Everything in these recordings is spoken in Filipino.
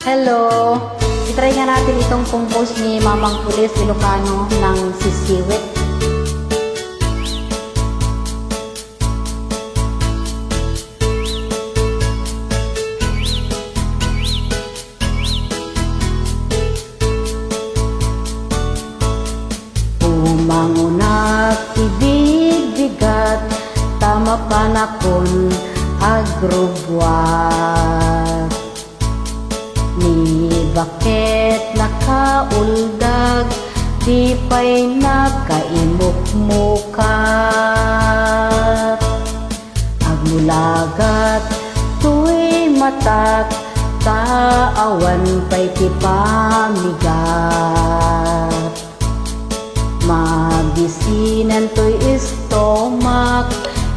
Hello! Itry nga natin itong compose ni Mamang Pulis Ilocano ng sisiwit. Umangunak, ibig-bigat, tama panakon, agrobwat. Ni bakit nakauldag, di pa'y nakaimuk-mukat. Agmulagat, tuy matak, taawan pa'y tipamigat. Mabisinan to'y istomak,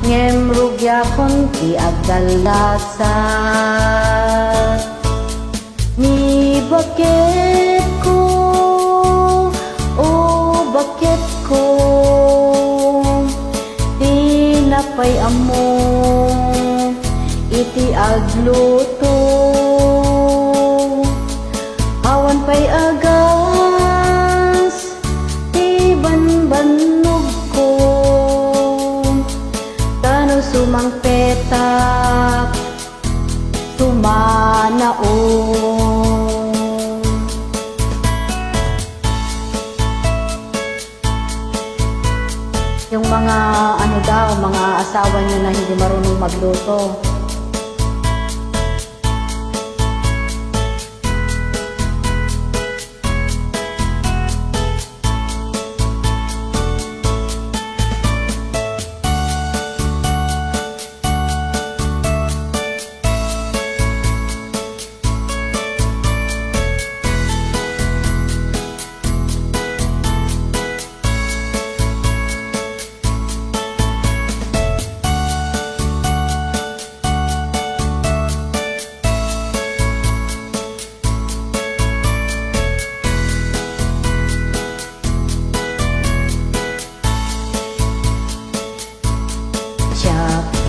ngem rugyakon ti agdalasat. Ni bakit ko, oh bakit ko, di napay amo, iti agluto. Awan pa'y agas, di banbanog ko, tano sumang petak, sumanaon. Yung mga ano daw, mga asawa nyo na hindi marunong magluto,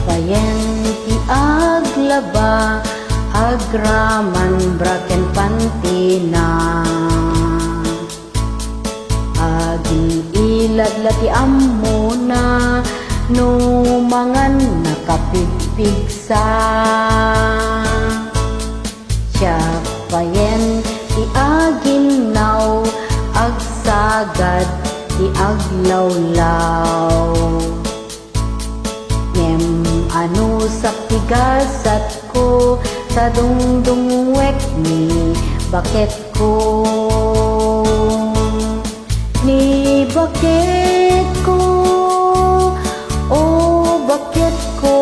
payen ti aglaba, agraman braken pantina. Agi ilad lati amuna, no mangan nakapigpigsa. Siya payen ti aginaw, agsagad ti aglawlaw. Ano sa pigasat ko, sa dungdungwek ni bakit ko. Ni bakit ko, oh bakit ko,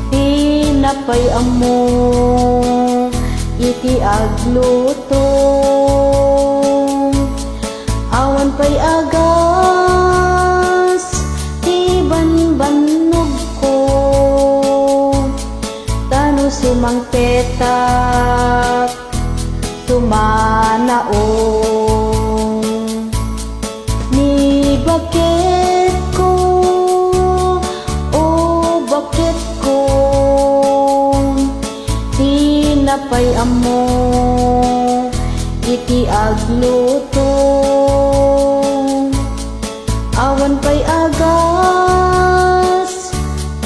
di napay amo, iti agluto. Awan pa'y agas, bannog ko, tano sumang petak, sumanaon. Ni bakit ko, oh bakit ko, di napay amo, iti agluto. Awan pa'y agas,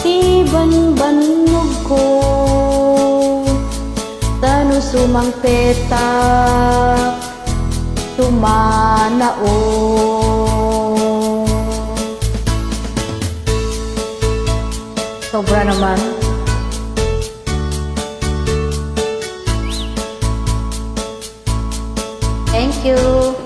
ti banbanog ko, tano sumang petak, sumanaon. Sobra naman. Thank you.